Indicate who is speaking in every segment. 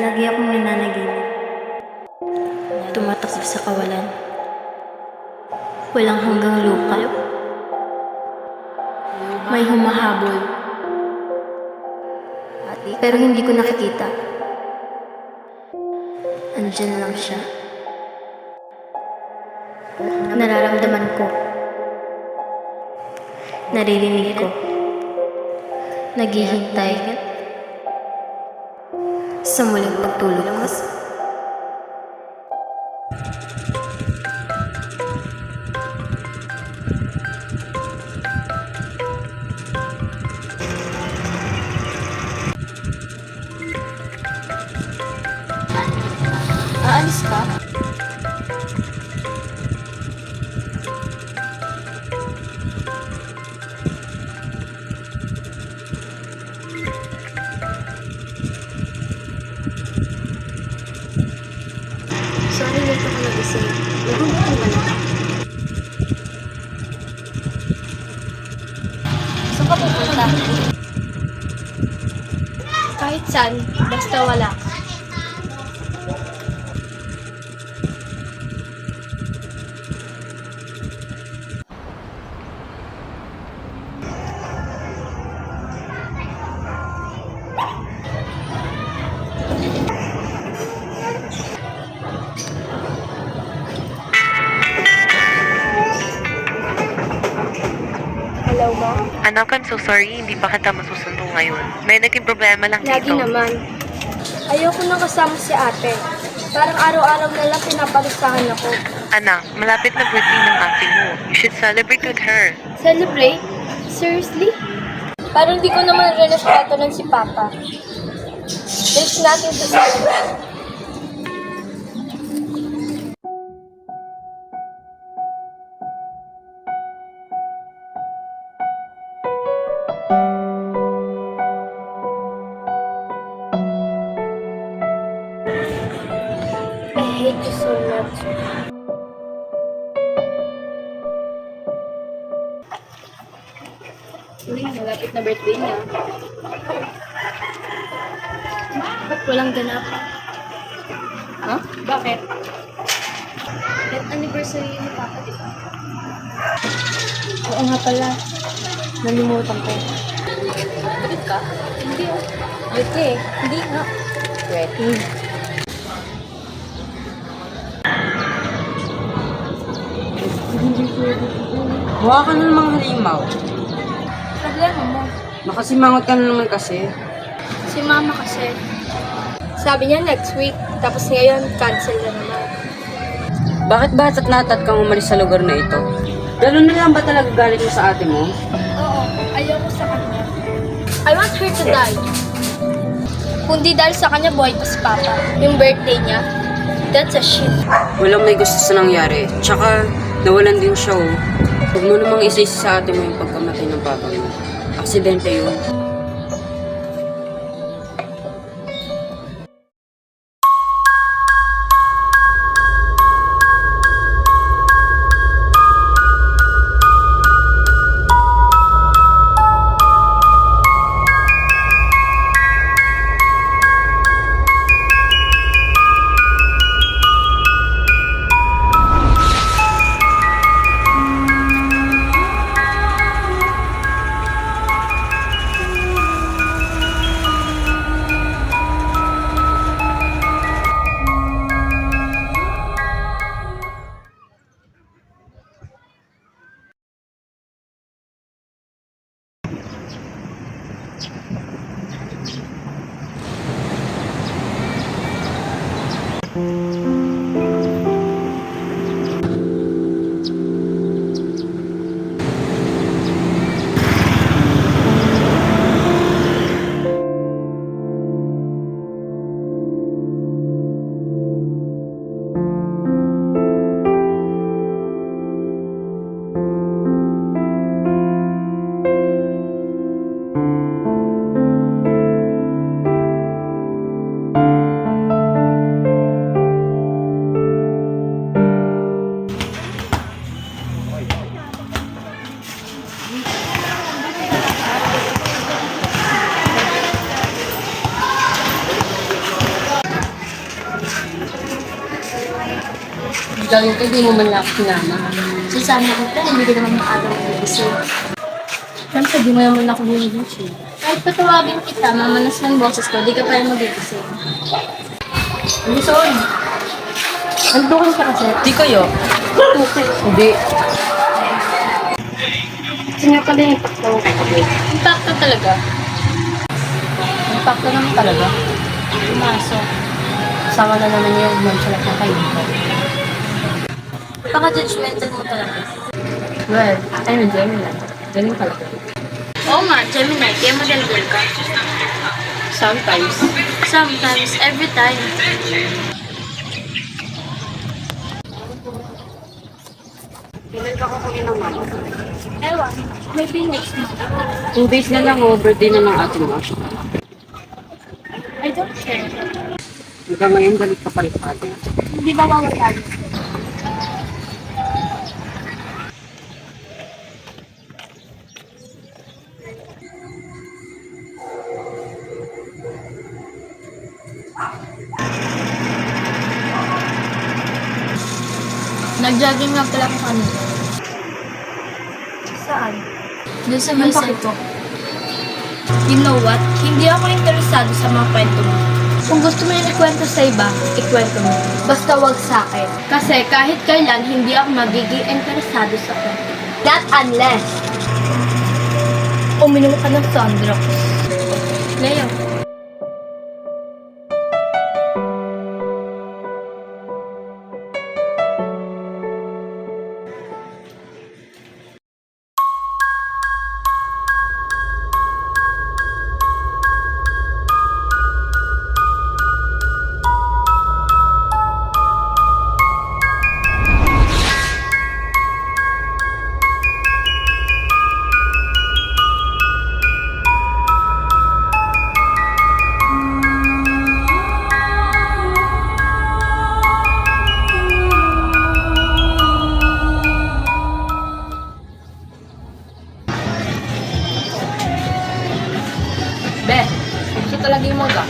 Speaker 1: Lagi akong nananaginip. Tumatakbo sa kawalan. Walang hanggang lupa. May humahabol. Pero hindi ko nakikita. Andyan lang siya. Nararamdaman ko. Naririnig ko. Naghihintay sa muling pagtulog ko. Aalis ka? Sorry, late ako nagising. Nagugutom ka na. Saan ka pupunta? Kahit saan, basta wala. Hello, Ma?
Speaker 2: Anak, I'm so sorry. Hindi pa kita masusundo ngayon. May naging problema lang
Speaker 3: Lagi
Speaker 2: dito.
Speaker 3: naman. Ayoko nang kasama si ate. Parang araw-araw na lang pinaparusahan ako.
Speaker 2: Anak, malapit na birthday ng ate mo. You should celebrate with her.
Speaker 3: Celebrate? Seriously? Parang di ko naman respeto ng si Papa. There's nothing to celebrate. I hate you so much. Uy, malapit na birthday niya. Ba't walang ganap?
Speaker 1: Huh?
Speaker 3: Bakit? Death anniversary ni Papa, di ba?
Speaker 1: Oo nga pala. Nalimutan ko.
Speaker 3: Bakit ka? Hindi oh.
Speaker 1: Okay.
Speaker 3: Hindi nga.
Speaker 1: Ready?
Speaker 4: Mukha ka na namang halimaw.
Speaker 3: Problema mo.
Speaker 4: Nakasimangot ka na naman kasi.
Speaker 3: Si Mama kasi. Sabi niya next week, tapos ngayon cancel na naman.
Speaker 4: Bakit batat natat kang umalis sa lugar na ito? Ganun na lang ba talaga galit mo sa ate mo?
Speaker 3: Oo, ayoko sa kanya. I want her to die. Kundi dahil sa kanya buhay pa si Papa. Yung birthday niya, that's a shit.
Speaker 4: Walang may gusto sa nangyari. Tsaka, nawalan din siya oh. Huwag mo namang isa-isa sa ate mo yung pagkamatay ng papa mo. Aksidente yun. Gawin ko, di mo man lang ako sinama.
Speaker 3: Sasama ko pa, hindi ka naman makagawa ng isa. Siyempre, di mo naman ako binigising. Kahit patawagin kita, mamanas ng boses ko, di ka pa rin magigising.
Speaker 4: Hindi, sorry.
Speaker 3: Antukan ka kasi.
Speaker 4: Di kayo?
Speaker 3: Tukay.
Speaker 4: Hindi.
Speaker 3: Kasi nga pala yung impacto. Impacto talaga.
Speaker 4: Impacto naman talaga.
Speaker 3: Pumasok.
Speaker 4: Sama na naman yung nonchalant na kaibigan.
Speaker 3: Paka-judgmental mo talaga.
Speaker 4: Well, I'm a Gemini. Galing talaga.
Speaker 3: Oo nga, Gemini, kaya model girl ka.
Speaker 4: Sometimes.
Speaker 3: Sometimes, every time.
Speaker 4: Kailan ka kukunin ng mama?
Speaker 3: Ewan, maybe next month.
Speaker 4: 2 days na lang, birthday na ng ating mo.
Speaker 3: I don't care.
Speaker 4: Hanggang ngayon, galit ka pa rin sa atin.
Speaker 3: Hindi ba mawala? Nag-jogging nga pala ako kanina. Saan? Doon sa may ko. You know what? Hindi ako interesado sa mga kwento mo. Kung gusto mo yung ikwento sa iba, ikwento mo. Basta wag sa akin. Kasi kahit kailan, hindi ako magiging interesado sa kwento. Not unless uminom ka ng Sandrox. Leo.
Speaker 4: Be, siya talaga yung mga.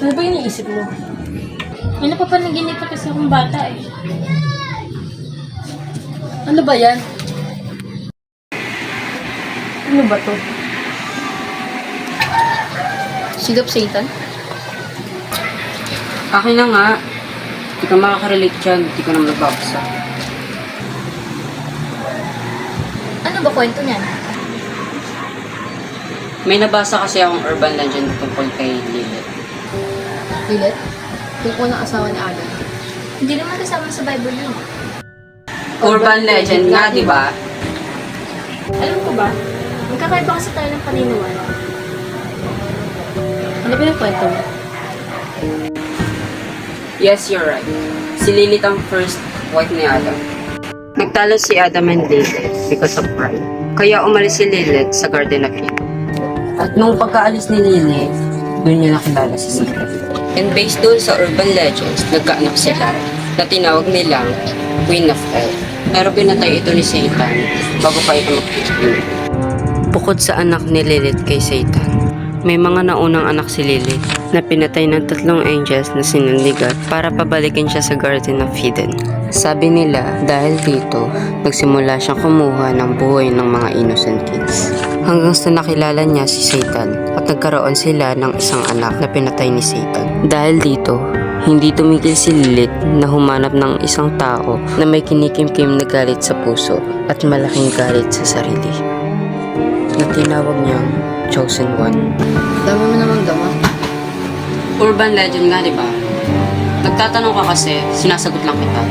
Speaker 4: Ano ba iniisip mo?
Speaker 3: May napapanaginip pa kasi akong bata eh.
Speaker 4: Ano ba yan? Ano ba to?
Speaker 3: Seed of Satan?
Speaker 4: Akin na nga. Hindi ka makaka-relate dyan. Hindi ka naman nagbabasa.
Speaker 3: Ano ba kwento niyan?
Speaker 4: May nabasa kasi akong urban legend tungkol kay Lilith.
Speaker 3: Lilith? Yung unang asawa ni Adam. Hindi naman kasama sa Bible yun.
Speaker 4: Urban legend nga, di ba?
Speaker 3: Alam ko ba? Magkakaiba kasi tayo ng paniniwala. Ano ba yung kwento mo?
Speaker 4: Yes, you're right. Si Lilith ang first wife ni Adam. Nagtalo si Adam and Lilith because of pride. Kaya umalis si Lilith sa Garden of Eden. At nung pagkaalis ni Lilith, doon niya nakilala si Satan. And based doon sa urban legends, nagkaanak sila na tinawag nilang Queen of Hell. Pero pinatay ito ni Satan bago pa ito mag-Queen. Bukod sa anak ni Lilith kay Satan, may mga naunang anak si Lilith na pinatay ng 3 angels na sinunligat para pabalikin siya sa Garden of Eden. Sabi nila dahil dito, nagsimula siyang kumuha ng buhay ng mga innocent kids. Hanggang sa nakilala niya si Satan at nagkaroon sila ng isang anak na pinatay ni Satan. Dahil dito, hindi tumigil si Lilith na humanap ng isang tao na may kinikimkim na galit sa puso at malaking galit sa sarili. Na tinawag niyang Chosen One.
Speaker 3: Dami mo naman gawa.
Speaker 4: Urban legend nga, di ba? Nagtatanong ka kasi, sinasagot lang kita.